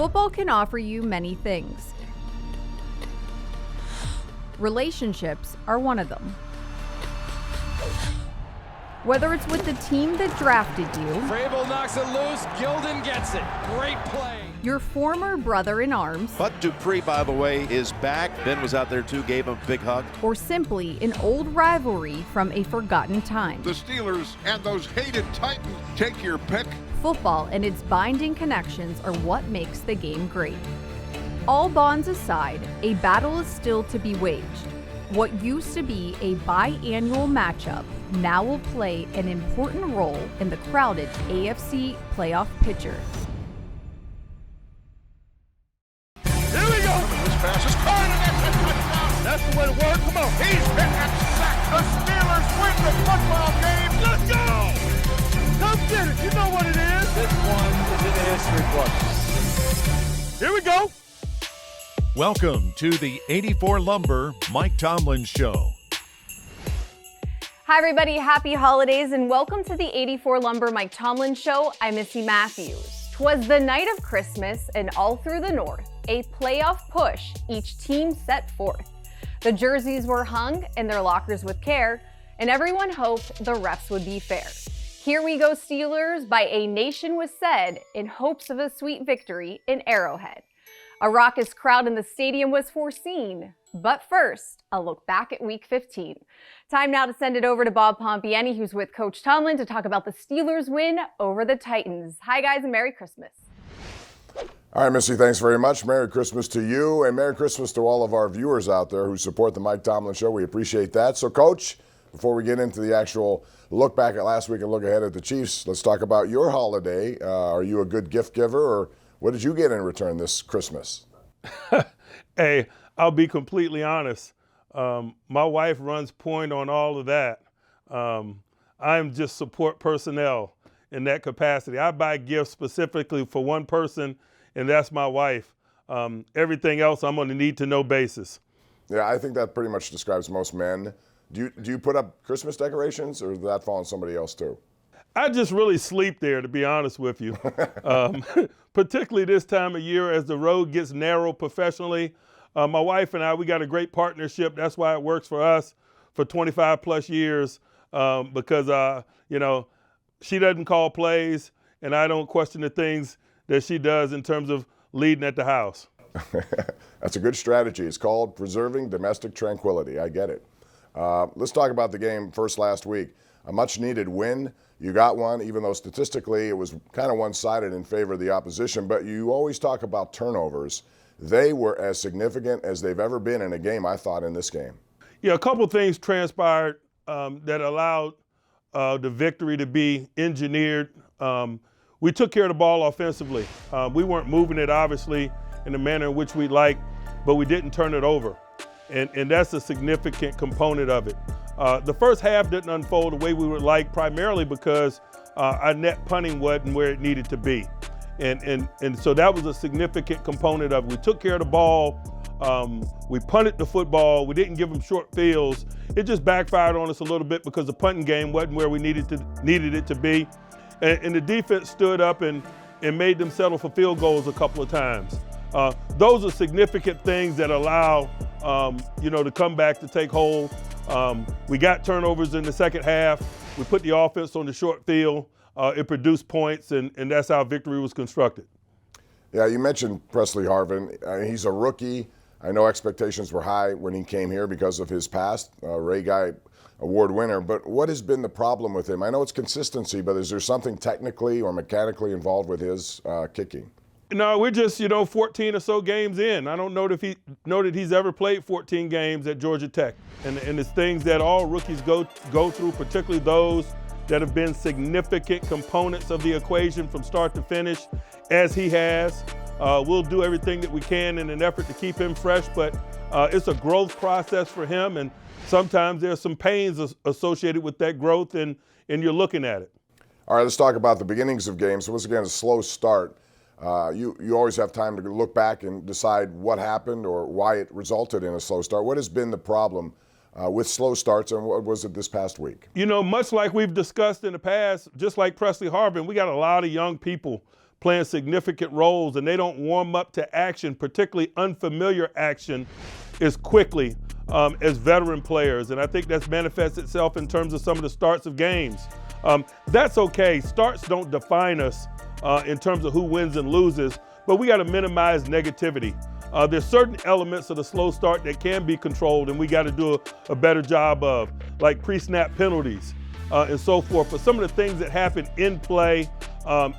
Football can offer you many things. Relationships are one of them. Whether it's with the team that drafted you, Vrabel knocks it loose, Gilden gets it. Great play. Your former brother in arms, But Dupree, by the way, is back. Ben was out there too, gave him a big hug. or simply an old rivalry from a forgotten time. The Steelers and those hated Titans. Take your pick. Football and its binding connections are what makes the game great. All bonds aside, a battle is still to be waged. What used to be a biannual matchup now will play an important role in the crowded AFC playoff picture. Here we go. This pass is caught and that's a touchdown. That's the way to work. Come on. He's hit and sacked. The Steelers win the football game. Let's go. Come get it. You know what it is. This one is in the history books. Here we go. Welcome to the 84 Lumber Mike Tomlin Show. Hi everybody, happy holidays and welcome to the 84 Lumber Mike Tomlin Show. I'm Missy Matthews. 'Twas the night of Christmas and all through the North, a playoff push each team set forth. The jerseys were hung in their lockers with care, and everyone hoped the refs would be fair. Here we go Steelers by a nation was said in hopes of a sweet victory in Arrowhead. A raucous crowd in the stadium was foreseen, but first, a look back at Week 15. Time now to send it over to Bob Pompeani, who's with Coach Tomlin, to talk about the Steelers' win over the Titans. Hi, guys, and Merry Christmas. All right, Missy, thanks very much. Merry Christmas to you, and Merry Christmas to all of our viewers out there who support the Mike Tomlin Show. We appreciate that. So, Coach, before we get into the actual look back at last week and look ahead at the Chiefs, let's talk about your holiday. Are you a good gift giver, or what did you get in return this Christmas? Hey, I'll be completely honest. My wife runs point on all of that. I'm just support personnel in that capacity. I buy gifts specifically for one person, and that's my wife. Everything else I'm on a need-to-know basis. Yeah, I think that pretty much describes most men. Do you put up Christmas decorations, or does that fall on somebody else too? I just really sleep there, to be honest with you. Particularly this time of year as the road gets narrow professionally. My wife and I, we got a great partnership. That's why it works for us for 25 plus years because, she doesn't call plays and I don't question the things that she does in terms of leading at the house. That's a good strategy. It's called preserving domestic tranquility. I get it. Let's talk about the game first last week. A much-needed win. You got one, even though statistically it was kind of one-sided in favor of the opposition. But you always talk about turnovers. They were as significant as they've ever been in a game, I thought, in this game. Yeah, a couple of things transpired that allowed the victory to be engineered. We took care of the ball offensively. We weren't moving it, obviously, in the manner in which we like, but we didn't turn it over. And that's a significant component of it. The first half didn't unfold the way we would like, primarily because our net punting wasn't where it needed to be. And so that was a significant component of it. We took care of the ball. We punted the football. We didn't give them short fields. It just backfired on us a little bit because the punting game wasn't where we needed it to be. And the defense stood up and made them settle for field goals a couple of times. Those are significant things that allow the comeback to take hold. We got turnovers in the second half. We put the offense on the short field. It produced points, and that's how victory was constructed. Yeah, you mentioned Presley Harvin. He's a rookie. I know expectations were high when he came here because of his past, Ray Guy award winner. But what has been the problem with him? I know it's consistency, but is there something technically or mechanically involved with his kicking? No, we're just, 14 or so games in. I don't know that he's ever played 14 games at Georgia Tech. And it's things that all rookies go through, particularly those that have been significant components of the equation from start to finish, as he has. We'll do everything that we can in an effort to keep him fresh, but it's a growth process for him, and sometimes there's some pains associated with that growth, and you're looking at it. All right, let's talk about the beginnings of games. So once again, a slow start. You always have time to look back and decide what happened or why it resulted in a slow start. What has been the problem with slow starts, and what was it this past week? Much like we've discussed in the past, just like Presley Harvin, we got a lot of young people playing significant roles, and they don't warm up to action, particularly unfamiliar action, as quickly as veteran players. And I think that's manifests itself in terms of some of the starts of games. That's okay. Starts don't define us in terms of who wins and loses, but we got to minimize negativity. There's certain elements of the slow start that can be controlled, and we got to do a better job of, like pre-snap penalties and so forth. But some of the things that happen in play,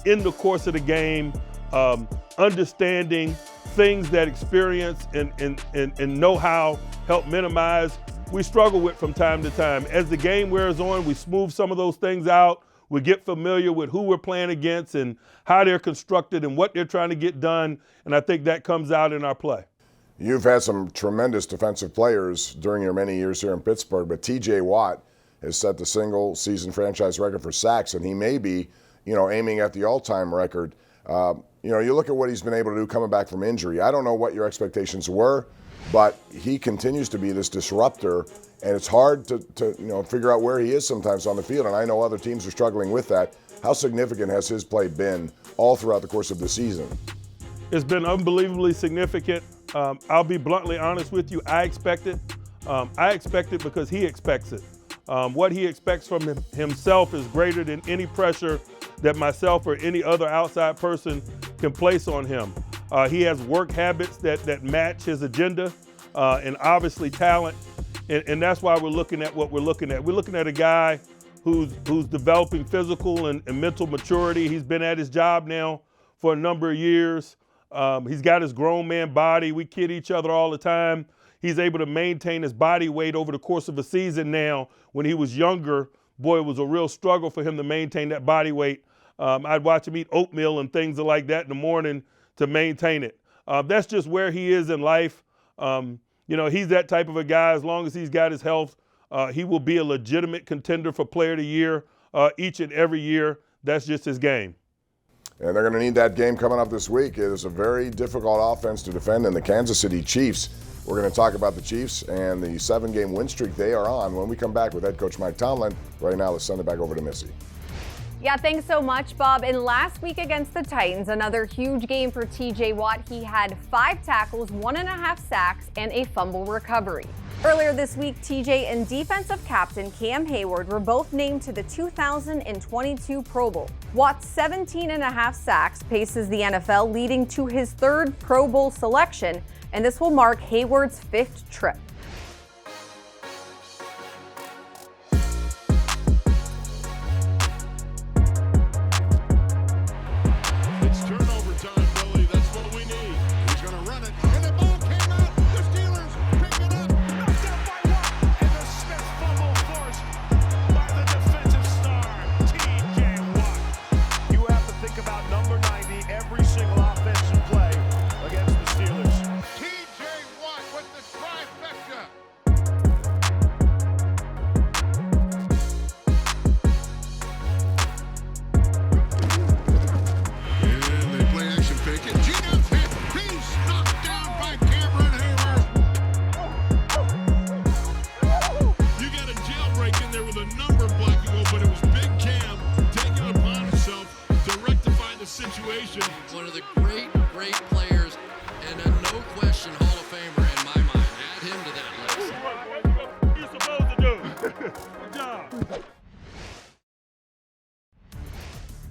in the course of the game, understanding things that experience and know-how help minimize, we struggle with from time to time. As the game wears on, we smooth some of those things out. We get familiar with who we're playing against and how they're constructed and what they're trying to get done, and I think that comes out in our play. You've had some tremendous defensive players during your many years here in Pittsburgh, but T.J. Watt has set the single-season franchise record for sacks, and he may be, aiming at the all-time record. You look at what he's been able to do coming back from injury. I don't know what your expectations were, but he continues to be this disruptor, and it's hard to figure out where he is sometimes on the field, and I know other teams are struggling with that. How significant has his play been all throughout the course of the season? It's been unbelievably significant. I'll be bluntly honest with you. I expect it. I expect it because he expects it. What he expects from himself is greater than any pressure that myself or any other outside person can place on him. He has work habits that match his agenda and obviously talent. And that's why we're looking at what we're looking at. We're looking at a guy who's developing physical and mental maturity. He's been at his job now for a number of years. He's got his grown man body. We kid each other all the time. He's able to maintain his body weight over the course of a season now. When he was younger, boy, it was a real struggle for him to maintain that body weight. I'd watch him eat oatmeal and things like that in the morning to maintain it. That's just where he is in life. He's that type of a guy. As long as he's got his health, he will be a legitimate contender for Player of the Year each and every year. That's just his game. And they're going to need that game coming up this week. It is a very difficult offense to defend in the Kansas City Chiefs. We're going to talk about the Chiefs and the 7-game win streak they are on when we come back with head coach Mike Tomlin. Right now, let's send it back over to Missy. Yeah, thanks so much, Bob. And last week against the Titans, another huge game for T.J. Watt. He had 5 tackles, 1.5 sacks, and a fumble recovery. Earlier this week, T.J. and defensive captain Cam Hayward were both named to the 2022 Pro Bowl. Watt's 17.5 sacks paces the NFL, leading to his 3rd Pro Bowl selection, and this will mark Hayward's 5th trip. One of the great players and a no question Hall of Famer in my mind. Add him to that list. You're supposed to do. Good job.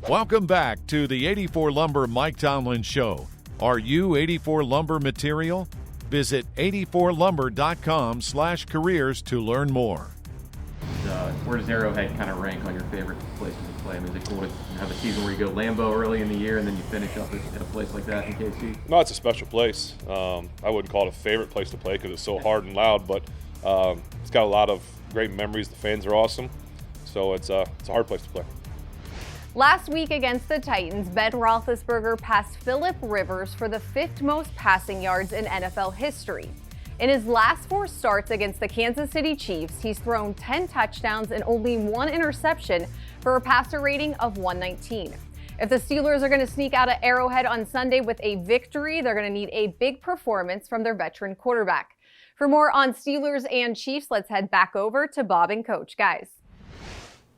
Welcome back to the 84 Lumber Mike Tomlin Show. Are you 84 Lumber material? Visit 84lumber.com/careers to learn more. Where does Arrowhead kind of rank on your favorite places to play? I mean, is it cool to have a season where you go Lambeau early in the year and then you finish up at a place like that in KC? No, it's a special place. I wouldn't call it a favorite place to play because it's so hard and loud, but it's got a lot of great memories. The fans are awesome, so it's a hard place to play. Last week against the Titans, Ben Roethlisberger passed Phillip Rivers for the 5th most passing yards in NFL history. In his last 4 starts against the Kansas City Chiefs, he's thrown 10 touchdowns and only 1 interception for a passer rating of 119. If the Steelers are going to sneak out of Arrowhead on Sunday with a victory, they're going to need a big performance from their veteran quarterback. For more on Steelers and Chiefs, let's head back over to Bob and Coach. Guys.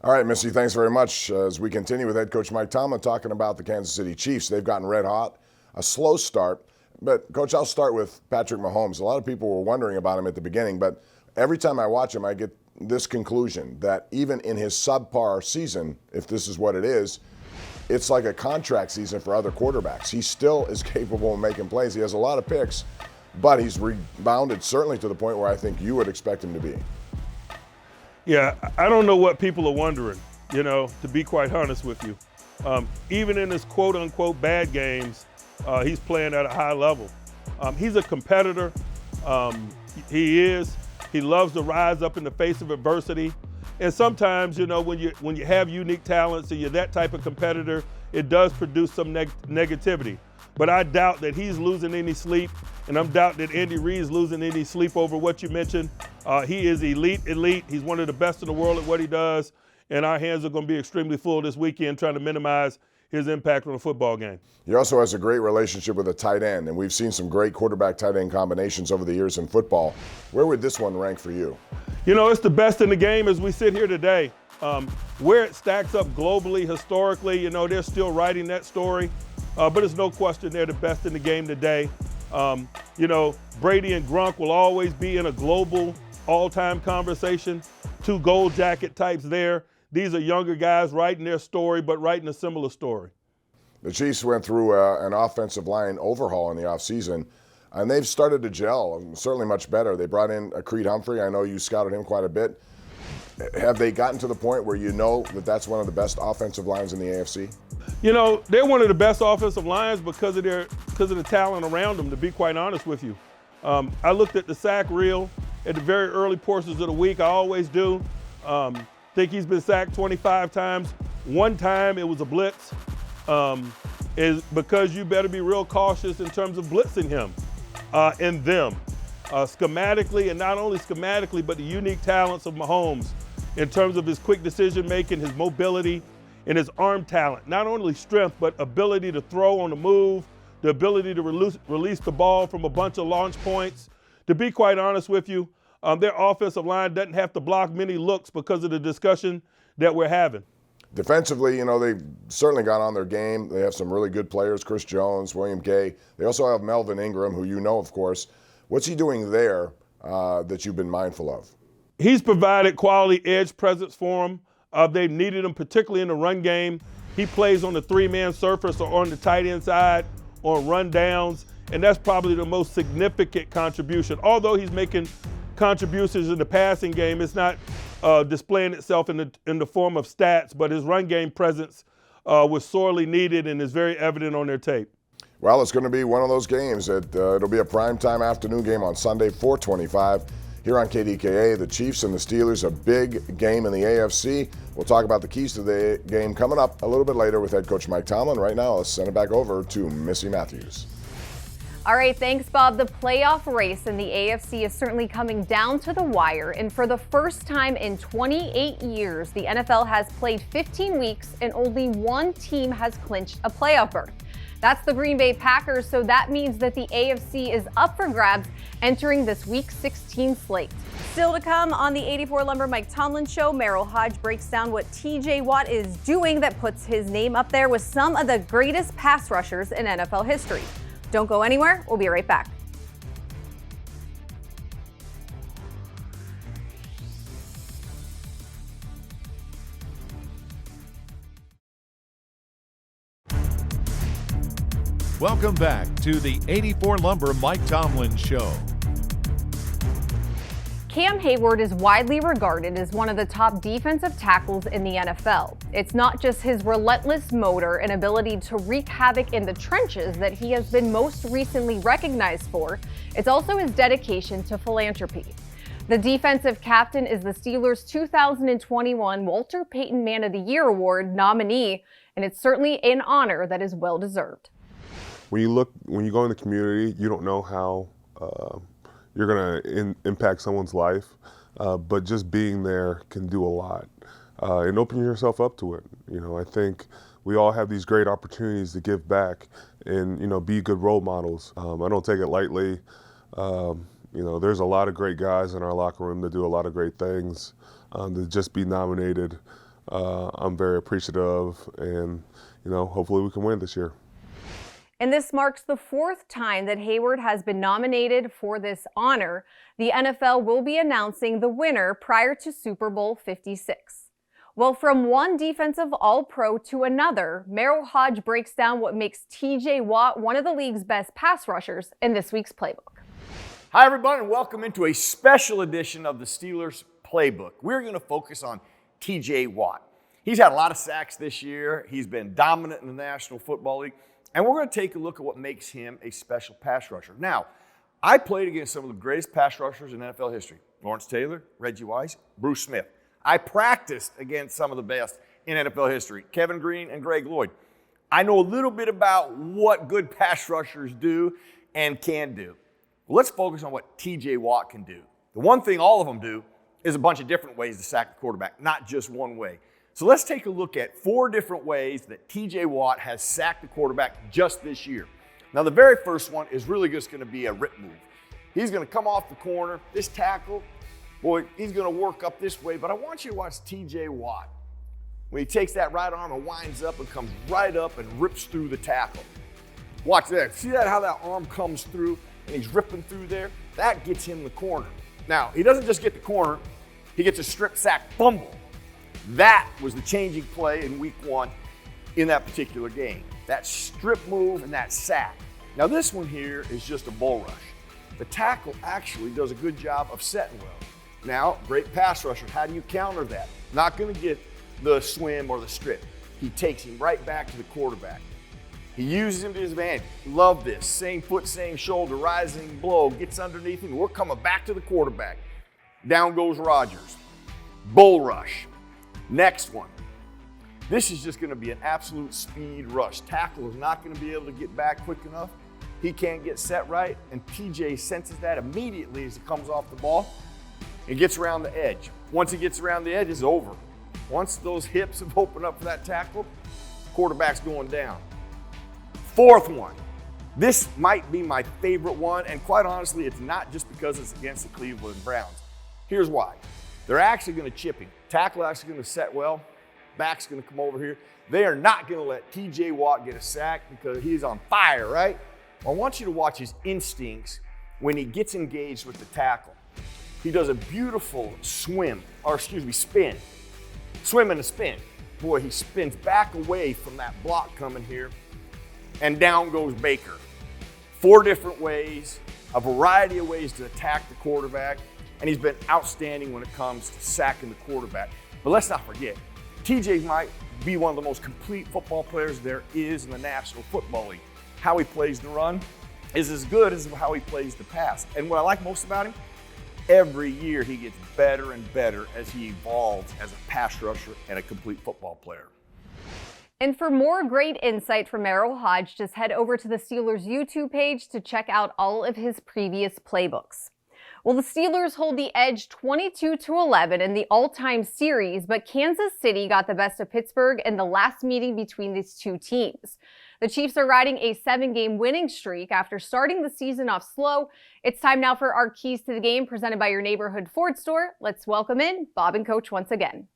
All right, Missy, thanks very much. As we continue with head coach Mike Tomlin talking about the Kansas City Chiefs, they've gotten red hot, a slow start. But, Coach, I'll start with Patrick Mahomes. A lot of people were wondering about him at the beginning, but every time I watch him, I get this conclusion that even in his subpar season, if this is what it is, it's like a contract season for other quarterbacks. He still is capable of making plays. He has a lot of picks, but he's rebounded certainly to the point where I think you would expect him to be. Yeah, I don't know what people are wondering, to be quite honest with you. Even in his quote-unquote bad games, he's playing at a high level. He's a competitor. He loves to rise up in the face of adversity. And sometimes, when you have unique talents and you're that type of competitor, it does produce some negativity. But I doubt that he's losing any sleep, and I doubt that Andy Reid's losing any sleep over what you mentioned. He is elite. He's one of the best in the world at what he does, and our hands are going to be extremely full this weekend trying to minimize his impact on a football game. He also has a great relationship with a tight end, and we've seen some great quarterback-tight end combinations over the years in football. Where would this one rank for you? It's the best in the game as we sit here today. Where it stacks up globally, historically, they're still writing that story. But there's no question they're the best in the game today. Brady and Gronk will always be in a global all-time conversation. Two gold jacket types there. These are younger guys writing their story, but writing a similar story. The Chiefs went through an offensive line overhaul in the offseason, and they've started to gel, certainly much better. They brought in Creed Humphrey. I know you scouted him quite a bit. Have they gotten to the point where you know that that's one of the best offensive lines in the AFC? They're one of the best offensive lines because of the talent around them, to be quite honest with you. I looked at the sack reel at the very early portions of the week. I always do. Think he's been sacked 25 times. One time it was a blitz. Is because you better be real cautious in terms of blitzing him and them. Schematically, and not only schematically, but the unique talents of Mahomes in terms of his quick decision-making, his mobility, and his arm talent. Not only strength, but ability to throw on the move, the ability to release the ball from a bunch of launch points. To be quite honest with you, their offensive line doesn't have to block many looks because of the discussion that we're having. Defensively, they've certainly got on their game. They have some really good players, Chris Jones, William Gay. They also have Melvin Ingram, who of course. What's he doing there that you've been mindful of? He's provided quality edge presence for them. They've needed him, particularly in the run game. He plays on the three-man surface or on the tight end side on run downs, and that's probably the most significant contribution. Although he's making contributions in the passing game, it's not displaying itself in the form of stats, but his run game presence was sorely needed and is very evident on their tape. Well, it's going to be one of those games. It'll be a primetime afternoon game on Sunday, 4:25, here on KDKA. The Chiefs and the Steelers, a big game in the AFC. We'll talk about the keys to the game coming up a little bit later with head coach Mike Tomlin. Right now, let's send it back over to Missy Matthews. All right, thanks, Bob. The playoff race in the AFC is certainly coming down to the wire, and for the first time in 28 years, the NFL has played 15 weeks and only one team has clinched a playoff berth. That's the Green Bay Packers, so that means that the AFC is up for grabs entering this Week 16 slate. Still to come on the 84 Lumber Mike Tomlin Show, Merril Hoge breaks down what TJ Watt is doing that puts his name up there with some of the greatest pass rushers in NFL history. Don't go anywhere. We'll be right back. Welcome back to the 84 Lumber Mike Tomlin Show. Cam Hayward is widely regarded as one of the top defensive tackles in the NFL. It's not just his relentless motor and ability to wreak havoc in the trenches that he has been most recently recognized for, it's also his dedication to philanthropy. The defensive captain is the Steelers' 2021 Walter Payton Man of the Year Award nominee, and it's certainly an honor that is well deserved. When you go in the community, you don't know how you're going to impact someone's life, but just being there can do a lot and opening yourself up to it. I think we all have these great opportunities to give back and, be good role models. I don't take it lightly. There's a lot of great guys in our locker room that do a lot of great things. To just be nominated I'm very appreciative, and hopefully we can win this year. And this marks the 4th time that Hayward has been nominated for this honor. The NFL will be announcing the winner prior to Super Bowl 56. Well, from one defensive All-Pro to another, Merril Hoge breaks down what makes T.J. Watt one of the league's best pass rushers in this week's Playbook. Hi, everybody, and welcome into a special edition of the Steelers Playbook. We're going to focus on T.J. Watt. He's had a lot of sacks this year. He's been dominant in the National Football League. And we're going to take a look at what makes him a special pass rusher. Now, I played against some of the greatest pass rushers in NFL history. Lawrence Taylor, Reggie Wise, Bruce Smith. I practiced against some of the best in NFL history, Kevin Green and Greg Lloyd. I know a little bit about what good pass rushers do and can do. Well, let's focus on what T.J. Watt can do. The one thing all of them do is a bunch of different ways to sack the quarterback, not just one way. So let's take a look at 4 different ways that T.J. Watt has sacked the quarterback just this year. Now, the very first one is really just going to be a rip move. He's going to come off the corner. This tackle, boy, he's going to work up this way. But I want you to watch T.J. Watt. When he takes that right arm and winds up and comes right up and rips through the tackle. Watch that. See that, how that arm comes through and he's ripping through there? That gets him the corner. Now, he doesn't just get the corner. He gets a strip sack fumble. That was the changing play in week 1 in that particular game. That strip move and that sack. Now this one here is just a bull rush. The tackle actually does a good job of setting well. Now, great pass rusher, how do you counter that? Not gonna get the swim or the strip. He takes him right back to the quarterback. He uses him to his advantage. Love this, same foot, same shoulder, rising blow, gets underneath him. We're coming back to the quarterback. Down goes Rodgers. Bull rush. Next one. This is just going to be an absolute speed rush. Tackle is not going to be able to get back quick enough. He can't get set right, and TJ senses that immediately as he comes off the ball and gets around the edge. Once he gets around the edge, it's over. Once those hips have opened up for that tackle, quarterback's going down. 4th one. This might be my favorite one, and quite honestly, it's not just because it's against the Cleveland Browns. Here's why. They're actually going to chip him. Tackle actually going to set well. Back's going to come over here. They are not going to let T.J. Watt get a sack because he's on fire, right? I want you to watch his instincts when he gets engaged with the tackle. He does a beautiful spin. Swim and a spin. Boy, he spins back away from that block coming here, and down goes Baker. 4 different ways, a variety of ways to attack the quarterback. And he's been outstanding when it comes to sacking the quarterback. But let's not forget, TJ might be one of the most complete football players there is in the National Football League. How he plays the run is as good as how he plays the pass. And what I like most about him, every year he gets better and better as he evolves as a pass rusher and a complete football player. And for more great insight from Merril Hoge, just head over to the Steelers YouTube page to check out all of his previous playbooks. Well, the Steelers hold the edge 22-11 in the all-time series, but Kansas City got the best of Pittsburgh in the last meeting between these 2 teams. The Chiefs are riding a 7-game winning streak after starting the season off slow. It's time now for our keys to the game presented by your neighborhood Ford store. Let's welcome in Bob and Coach once again.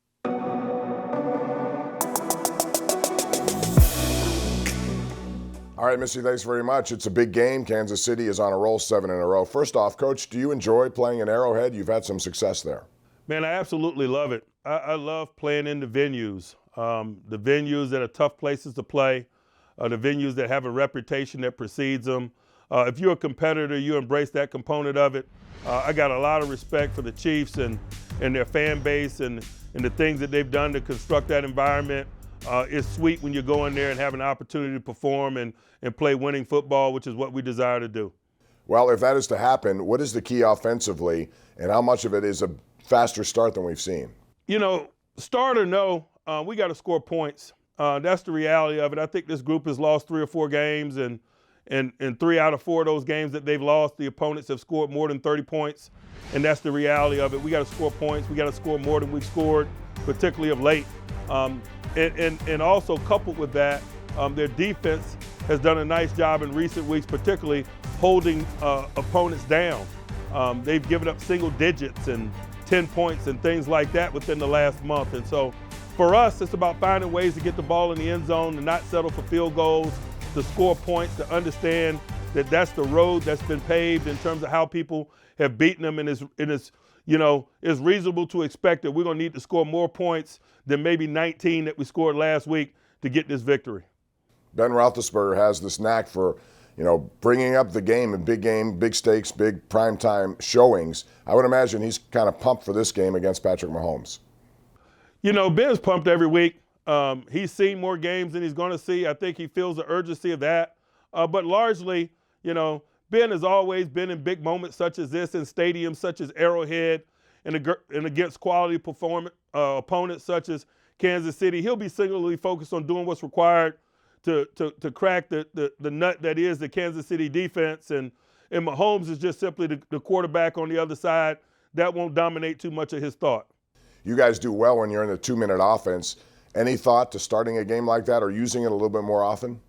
All right, Missy, thanks very much. It's a big game. Kansas City is on a roll, 7 in a row. First off, Coach, do you enjoy playing in Arrowhead? You've had some success there. Man, I absolutely love it. I love playing in the venues that are tough places to play, the venues that have a reputation that precedes them. If you're a competitor, you embrace that component of it. I got a lot of respect for the Chiefs and their fan base and the things that they've done to construct that environment. It's sweet when you go in there and have an opportunity to perform and play winning football, which is what we desire to do. Well, if that is to happen, what is the key offensively, and how much of it is a faster start than we've seen? You know, start or no, we got to score points. That's the reality of it. I think this group has lost 3 or 4 games, and 3 out of 4 of those games that they've lost, the opponents have scored more than 30 points, and that's the reality of it. We got to score points. We got to score more than we've scored, particularly of late. And also coupled with that, their defense has done a nice job in recent weeks, particularly holding opponents down. They've given up single digits and 10 points and things like that within the last month. And so For us, it's about finding ways to get the ball in the end zone, to not settle for field goals, to score points, to understand that that's the road that's been paved in terms of how people have beaten them, and it's reasonable to expect that we're going to need to score more points than maybe 19 that we scored last week to get this victory. Ben Roethlisberger has this knack for, bringing up the game in big stakes, big primetime showings. I would imagine he's kind of pumped for this game against Patrick Mahomes. Ben's pumped every week. He's seen more games than he's going to see. I think he feels the urgency of that. But largely, Ben has always been in big moments such as this, in stadiums such as Arrowhead, and against quality opponents such as Kansas City. He'll be singularly focused on doing what's required to crack the nut that is the Kansas City defense. And Mahomes is just simply the quarterback on the other side. That won't dominate too much of his thought. You guys do well when you're in the 2-minute offense. Any thought to starting a game like that or using it a little bit more often?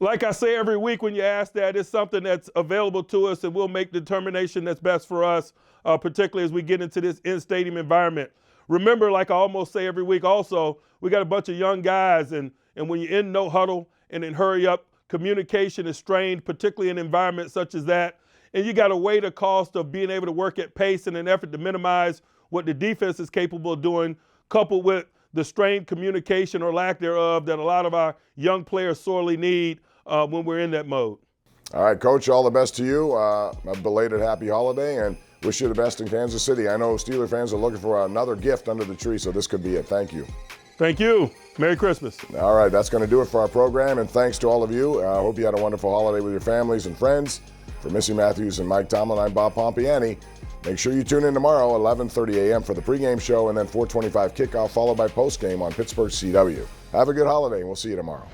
Like I say every week when you ask that, it's something that's available to us, and we'll make the determination that's best for us, particularly as we get into this in-stadium environment. Remember, like I almost say every week also, we got a bunch of young guys, and when you're in no huddle and in hurry up, communication is strained, particularly in environments such as that. And you got to weigh the cost of being able to work at pace in an effort to minimize what the defense is capable of doing, coupled with the strained communication or lack thereof that a lot of our young players sorely need when we're in that mode. All right, Coach, all the best to you. A belated happy holiday, and wish you the best in Kansas City. I know Steeler fans are looking for another gift under the tree, so this could be it. Thank you. Thank you. Merry Christmas. All right, that's going to do it for our program, and thanks to all of you. I hope you had a wonderful holiday with your families and friends. For Missy Matthews and Mike Tomlin, I'm Bob Pompeani. Make sure you tune in tomorrow, 11:30 a.m. for the pregame show, and then 4:25 kickoff, followed by postgame on Pittsburgh CW. Have a good holiday, and we'll see you tomorrow.